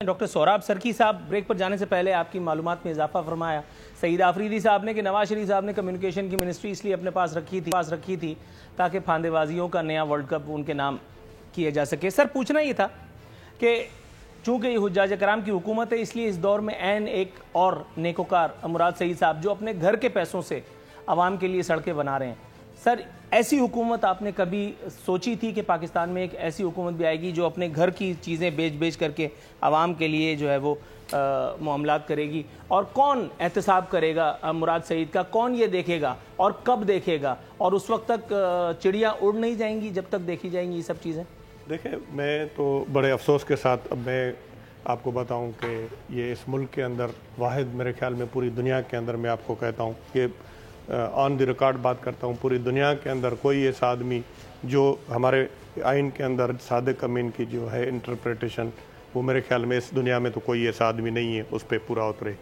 Doctor سوراب سرکی صاحب break پر جانے سے پہلے آپ کی معلومات میں اضافہ فرمایا سعید آفریدی صاحب نے کہ نواز شریف صاحب نے کمیونیکیشن کی منسٹری اس لیے اپنے پاس رکھی تھی تاکہ پھاندے بازیوں کا نیا ورلڈ کپ ان کے نام کیا جا سکے۔ سر پوچھنا یہ تھا کہ چونکہ یہ حجاج کرام کی حکومت ہے اس لیے اس دور میں عین ایک اور نیکوکار مراد سعید صاحب جو اپنے گھر کے پیسوں سے عوام کے لیے سڑکیں بنا رہے ہیں، سر ایسی حکومت آپ نے کبھی سوچی تھی کہ پاکستان میں ایک ایسی حکومت بھی آئے گی جو اپنے گھر کی چیزیں بیچ کر کے عوام کے لیے جو ہے وہ معاملات کرے گی؟ اور کون احتساب کرے گا مراد سعید کا؟ کون یہ دیکھے گا اور کب دیکھے گا؟ اور اس وقت تک چڑیا اڑ نہیں جائیں گی جب تک دیکھی جائیں گی یہ سب چیزیں؟ دیکھیں، میں تو بڑے افسوس کے ساتھ اب میں آپ کو بتاؤں کہ یہ اس ملک کے اندر واحد، میرے خیال میں پوری دنیا کے اندر میں آپ کو کہتا ہوں کہ آن دی ریکارڈ بات کرتا ہوں، پوری دنیا کے اندر کوئی ایسا آدمی جو ہمارے آئین کے اندر صادق امین کی جو ہے انٹرپریٹیشن، وہ میرے خیال میں اس دنیا میں تو کوئی ایسا آدمی نہیں ہے اس پہ پورا اترے،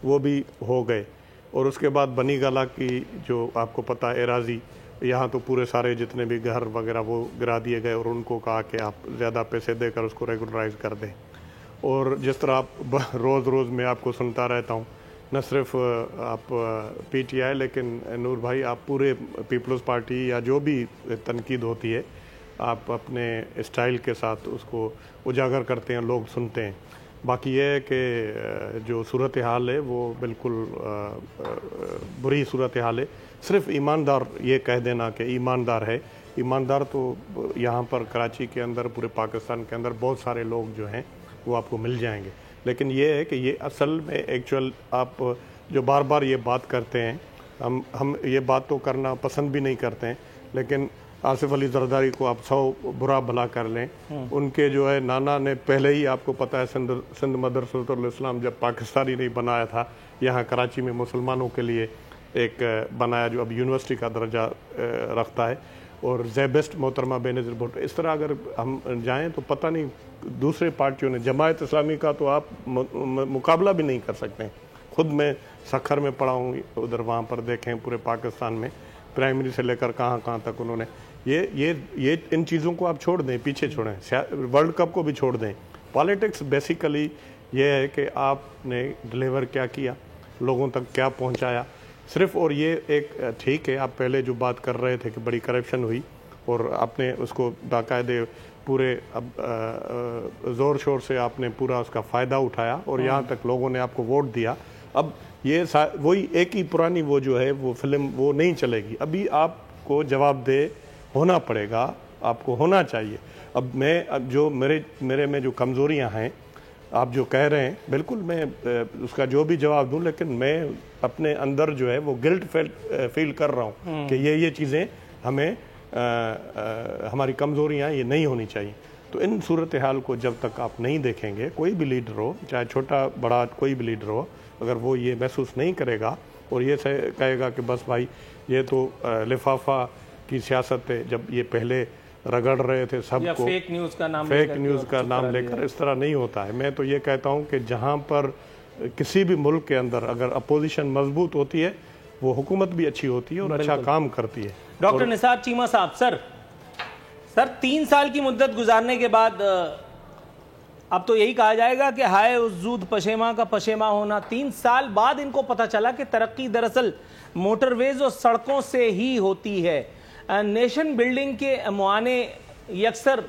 وہ بھی ہو گئے۔ اور اس کے بعد بنی گالہ کی جو آپ کو پتہ ہے اراضی، یہاں تو پورے سارے جتنے بھی گھر وغیرہ وہ گرا دیے گئے اور ان کو کہا کہ آپ زیادہ پیسے دے کر اس کو ریگولرائز کر دیں۔ اور جس طرح آپ روز میں آپ کو سنتا رہتا ہوں، نہ صرف آپ پی ٹی آئی لیکن نور بھائی آپ پورے پیپلز پارٹی یا جو بھی تنقید ہوتی ہے آپ اپنے اسٹائل کے ساتھ اس کو اجاگر کرتے ہیں، لوگ سنتے ہیں۔ باقی یہ ہے کہ جو صورتحال ہے وہ بالکل بری صورتحال ہے۔ صرف ایماندار یہ کہہ دینا کہ ایماندار ہے، ایماندار تو یہاں پر کراچی کے اندر، پورے پاکستان کے اندر بہت سارے لوگ جو ہیں وہ آپ کو مل جائیں گے، لیکن یہ ہے کہ یہ اصل میں ایکچوئل آپ جو بار بار یہ بات کرتے ہیں، ہم یہ بات تو کرنا پسند بھی نہیں کرتے ہیں، لیکن آصف علی زرداری کو آپ 100 برا بھلا کر لیں، ان کے جو ہے نانا نے پہلے ہی آپ کو پتہ ہے سندھ مدرسۃ الاسلام جب پاکستانی نہیں بنایا تھا، یہاں کراچی میں مسلمانوں کے لیے ایک بنایا جو اب یونیورسٹی کا درجہ رکھتا ہے، اور زیبسٹ محترمہ بینظیر بھٹو۔ اس طرح اگر ہم جائیں تو پتہ نہیں دوسرے پارٹیوں نے، جماعت اسلامی کا تو آپ مقابلہ بھی نہیں کر سکتے ہیں۔ خود میں سکھر میں پڑھا ہوں، ادھر وہاں پر دیکھیں پورے پاکستان میں پرائمری سے لے کر کہاں تک انہوں نے یہ ان چیزوں کو آپ چھوڑ دیں، پیچھے چھوڑیں، ورلڈ کپ کو بھی چھوڑ دیں۔ پالیٹکس بیسیکلی یہ ہے کہ آپ نے ڈلیور کیا کیا، لوگوں تک کیا پہنچایا صرف۔ اور یہ ایک ٹھیک ہے، آپ پہلے جو بات کر رہے تھے کہ بڑی کرپشن ہوئی اور آپ نے اس کو باقاعدے پورے زور شور سے آپ نے پورا اس کا فائدہ اٹھایا اور یہاں تک لوگوں نے آپ کو ووٹ دیا۔ اب یہ وہی ایک ہی پرانی وہ جو ہے وہ فلم وہ نہیں چلے گی، ابھی آپ کو جواب دہ ہونا پڑے گا، آپ کو ہونا چاہیے۔ اب جو میرے میں جو کمزوریاں ہیں آپ جو کہہ رہے ہیں، بالکل میں اس کا جو بھی جواب دوں، لیکن میں اپنے اندر جو ہے وہ گلٹ فیل کر رہا ہوں کہ یہ چیزیں ہمیں ہماری کمزوریاں یہ نہیں ہونی چاہیے۔ تو ان صورتحال کو جب تک آپ نہیں دیکھیں گے، کوئی بھی لیڈر ہو، چاہے چھوٹا بڑا کوئی بھی لیڈر ہو، اگر وہ یہ محسوس نہیں کرے گا اور یہ کہے گا کہ بس بھائی یہ تو لفافہ کی سیاست ہے، جب یہ پہلے رگڑ رہے تھے سب کو، فیک نیوز کا نام لے کر، اس طرح نہیں ہوتا ہے۔ میں تو یہ کہتا ہوں کہ جہاں پر کسی بھی ملک کے اندر اگر اپوزیشن مضبوط ہوتی ہے وہ حکومت بھی اچھی ہوتی ہے اور اچھا کام کرتی ہے۔ ڈاکٹر نثار چیمہ صاحب، سر 3 سال کی مدت گزارنے کے بعد اب تو یہی کہا جائے گا کہ ہائے اس زود پشیماں کا پشیماں ہونا۔ 3 سال بعد ان کو پتہ چلا کہ ترقی دراصل موٹر ویز اور سڑکوں سے ہی ہوتی ہے۔ نیشن بلڈنگ کے معانے یکسر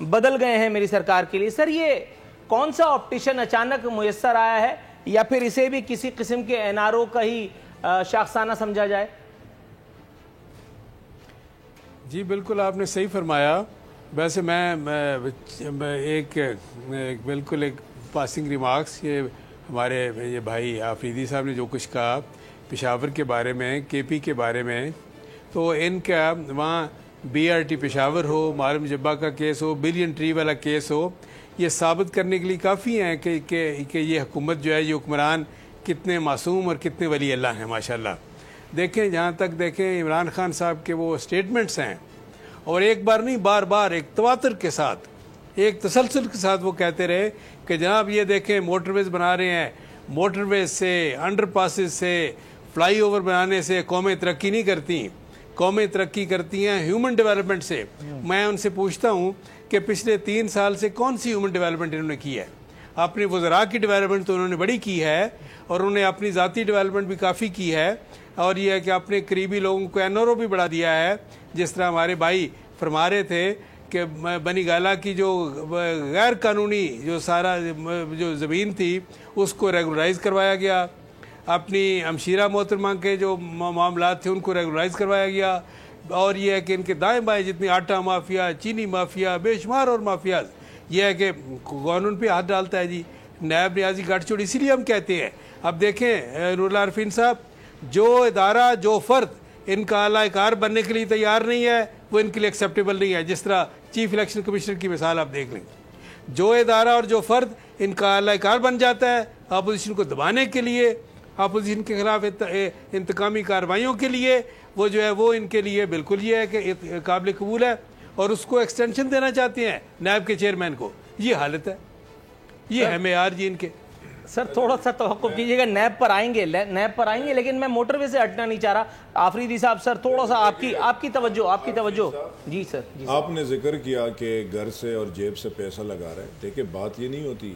بدل گئے ہیں میری سرکار کے لیے۔ سر یہ کون سا آپٹیشن اچانک میسر آیا ہے یا پھر اسے بھی کسی قسم کے این آر او کا ہی شاخسانہ سمجھا جائے؟ جی بالکل آپ نے صحیح فرمایا۔ ویسے میں ایک پاسنگ ریمارکس، یہ ہمارے یہ بھائی آفریدی صاحب نے جو کچھ کہا پشاور کے بارے میں، کے پی کے بارے میں، تو ان کا وہاں بی آر ٹی پشاور ہو، معلوم جبہ کا کیس ہو، بلین ٹری والا کیس ہو، یہ ثابت کرنے کے لیے کافی ہیں کہ یہ حکومت جو ہے، یہ حکمران کتنے معصوم اور کتنے ولی اللہ ہیں ماشاءاللہ۔ دیکھیں، جہاں تک دیکھیں عمران خان صاحب کے وہ سٹیٹمنٹس ہیں، اور ایک بار نہیں بار بار ایک تواتر کے ساتھ، ایک تسلسل کے ساتھ وہ کہتے رہے کہ جناب یہ دیکھیں موٹر ویز بنا رہے ہیں، موٹر ویز سے، انڈر پاسز سے، فلائی اوور بنانے سے قومیں ترقی نہیں کرتی، قومیں ترقی کرتی ہیں ہیومن ڈیولپمنٹ سے۔ میں ان سے پوچھتا ہوں کہ پچھلے 3 سال سے کون سی ہیومن ڈیولپمنٹ انہوں نے کی ہے؟ اپنے وزراء کی ڈیولپمنٹ تو انہوں نے بڑی کی ہے اور انہوں نے اپنی ذاتی ڈیولپمنٹ بھی کافی کی ہے، اور یہ ہے کہ اپنے قریبی لوگوں کو NRO بھی بڑھا دیا ہے. جس طرح ہمارے بھائی فرما رہے تھے کہ بنی گالہ کی جو غیر قانونی جو سارا جو زمین تھی اس کو ریگولرائز کروایا گیا، اپنی ہمشیرہ محترمہ کے جو معاملات تھے ان کو ریگولرائز کروایا گیا، اور یہ ہے کہ ان کے دائیں بائیں جتنی آٹا مافیا، چینی مافیا، بے شمار اور مافیاز، یہ ہے کہ قانون پہ ہاتھ ڈالتا ہے. جی نائب نیازی گاٹھ چوڑ اسی لیے ہم کہتے ہیں. اب دیکھیں نور اللہ عارفین صاحب، جو ادارہ جو فرد ان کا اعلی کار بننے کے لیے تیار نہیں ہے وہ ان کے لیے ایکسیپٹیبل نہیں ہے. جس طرح چیف الیکشن کمشنر کی مثال آپ دیکھ لیں، جو ادارہ اور جو فرد ان کا اعلی کار بن جاتا ہے اپوزیشن کو دبانے کے لیے، اپوزیشن کے خلاف انتقامی کارروائیوں کے لیے، وہ جو ہے وہ ان کے لیے بالکل یہ ہے کہ قابل قبول ہے، اور اس کو ایکسٹینشن دینا چاہتے ہیں نیب کے چیئرمین کو. یہ حالت ہے، یہ ہے معیار جی ان کے. سر تھوڑا سا توقف کیجیے گا، نیب پر آئیں گے لیکن میں موٹر وے سے ہٹنا نہیں چاہ رہا. آفریدی صاحب سر تھوڑا سا آپ کی توجہ. جی سر. آپ نے ذکر کیا کہ گھر سے اور جیب سے پیسہ لگا رہے ہیں. دیکھیں بات یہ نہیں ہوتی،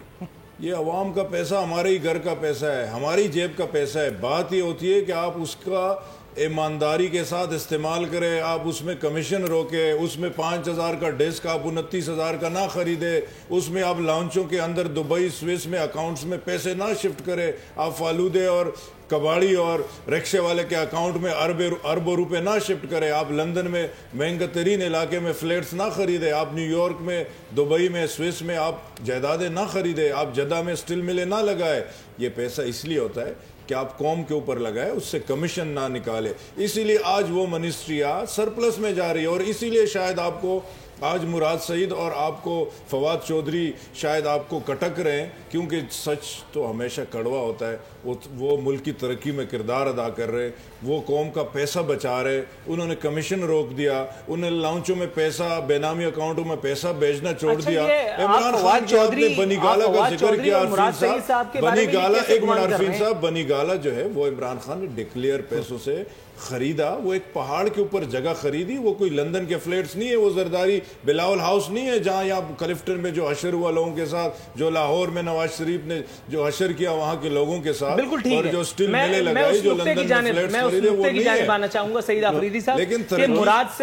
یہ عوام کا پیسہ ہمارے ہی گھر کا پیسہ ہے، ہماری جیب کا پیسہ ہے. بات یہ ہوتی ہے کہ آپ اس کا ایمانداری کے ساتھ استعمال کریں، آپ اس میں کمیشن روکے، اس میں 5,000 کا ڈیسک آپ 29,000 کا نہ خریدے، اس میں آپ لانچوں کے اندر دبئی سوئس میں اکاؤنٹس میں پیسے نہ شفٹ کرے، آپ فالودے اور کباڑی اور رکشے والے کے اکاؤنٹ میں اربوں روپے نہ شفٹ کرے، آپ لندن میں مہنگا ترین علاقے میں فلیٹس نہ خریدے، آپ نیو یارک میں، دبئی میں، سوئس میں آپ جائیدادیں نہ خریدے، آپ جدہ میں سٹل ملیں نہ لگائے. یہ پیسہ اس لیے ہوتا ہے کہ آپ قوم کے اوپر لگائے، اس سے کمیشن نہ نکالے. اسی لیے آج وہ منسٹریاں سرپلس میں جا رہی ہے، اور اسی لیے شاید آپ کو آج مراد سعید اور آپ کو فواد چودھری شاید آپ کو کٹک رہے ہیں، کیونکہ سچ تو ہمیشہ کڑوا ہوتا ہے. وہ ملک کی ترقی میں کردار ادا کر رہے، وہ قوم کا پیسہ بچا رہے. انہوں نے کمیشن روک دیا، انہوں نے لانچوں میں پیسہ، بے نامی اکاؤنٹوں میں پیسہ بھیجنا چھوڑ دیا. عمران خان کی آپ نے بنی گالہ کا ذکر کیا عارفین صاحب، بنی گالہ ایک منٹ عارفین صاحب، بنی گالہ جو ہے وہ عمران خان نے ڈکلیئر پیسوں سے خریدا. وہ ایک پہاڑ کے اوپر جگہ خریدی، وہ کوئی لندن کے فلیٹس نہیں ہے، وہ زرداری بلاول ہاؤس نہیں ہے جہاں یہاں کلفٹن میں جو حشر ہوا لوگوں کے ساتھ، جو لاہور میں نواز شریف نے جو حشر کیا وہاں کے لوگوں کے ساتھ، بالکل ٹھیک ہے. اور جو سٹل ملے لگائی، جو لندن میں فلیٹس خریدے، وہ نہیں ہے. آنا چاہوں گا سعید آفریدی صاحب کہ مراد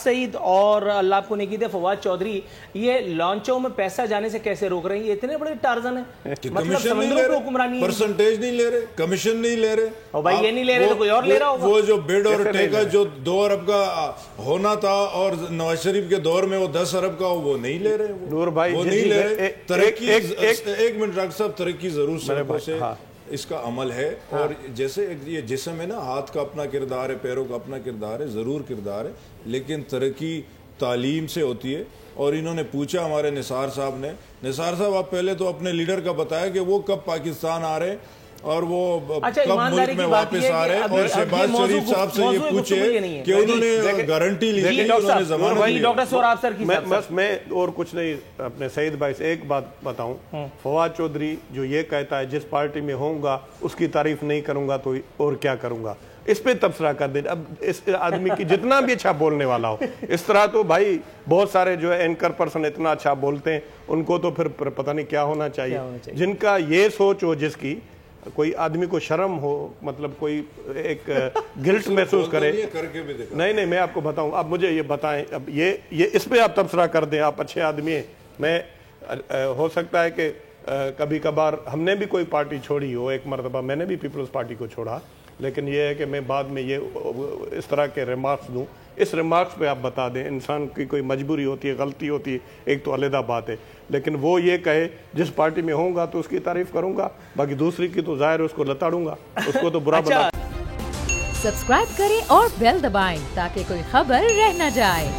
سعید اور اللہ آپ کو نیکی دے فواد چودھری یہ لانچوں میں پیسہ جانے سے کیسے روک رہے ہیں؟ یہ اتنے بڑے ٹارزن ہیں، مطلب سمندروں پہ حکمرانی ہے. پرسنٹیج نہیں لے رہے، کمیشن نہیں لے رہے. اور بھائی یہ نہیں لے رہے تو کوئی اور لے رہا ہوگا. وہ جو بیڈ اور ٹیکا جو 2 ارب کا ہونا تھا اور نواز شریف کے دور میں وہ 10 ارب کا، وہ نہیں لے رہے. نور بھائی وہ نہیں لے رہے. ترقی، ایک منٹ ڈاکٹر صاحب، ترقی ضرور سڑکوں سے اس کا عمل ہے، اور جیسے یہ جسم ہے نا، ہاتھ کا اپنا کردار ہے، پیروں کا اپنا کردار ہے، ضرور کردار ہے، لیکن ترقی تعلیم سے ہوتی ہے. اور انہوں نے پوچھا ہمارے نثار صاحب نے، نثار صاحب آپ پہلے تو اپنے لیڈر کا بتایا کہ وہ کب پاکستان آ رہے ہیں اور وہ کب ملک میں واپس آ رہے ہیں، اور شہباز شریف صاحب سے یہ پوچھے کہ انہوں نے گارنٹی لی تھی، انہوں نے ضمانت لی. ڈاکٹر سوراب سر کی بس میں اور کچھ نہیں، اپنے سعید بھائی سے ایک بات بتاؤں. فواد چودھری جو یہ کہتا ہے جس پارٹی میں ہوں گا اس کی تعریف نہیں کروں گا تو اور کیا کروں گا، اس پہ تبصرہ کر دیں. اب اس آدمی کی جتنا بھی اچھا بولنے والا ہو، اس طرح تو بھائی بہت سارے جو ہے اینکر پرسن اتنا اچھا بولتے ہیں، ان کو تو پھر پتہ نہیں کیا ہونا چاہیے. جن کا یہ سوچ ہو، جس کی کوئی آدمی کو شرم ہو، مطلب کوئی ایک گلٹ محسوس کرے. نہیں میں آپ کو بتاؤں، اب مجھے یہ بتائیں، اب یہ اس پہ آپ تبصرہ کر دیں. آپ اچھے آدمی ہیں. میں ہو سکتا ہے کہ کبھی کبھار ہم نے بھی کوئی پارٹی چھوڑی ہو، ایک مرتبہ میں نے بھی پیپلز پارٹی کو چھوڑا، لیکن یہ ہے کہ میں بعد میں یہ اس طرح کے ریمارکس دوں. اس ریمارکس پہ آپ بتا دیں، انسان کی کوئی مجبوری ہوتی ہے، غلطی ہوتی ہے، ایک تو علیحدہ بات ہے، لیکن وہ یہ کہے جس پارٹی میں ہوں گا تو اس کی تعریف کروں گا، باقی دوسری کی تو ظاہر اس کو لتاڑوں گا، اس کو تو برا بنا. سبسکرائب کریں اور بیل دبائیں تاکہ کوئی خبر رہ نہ جائے.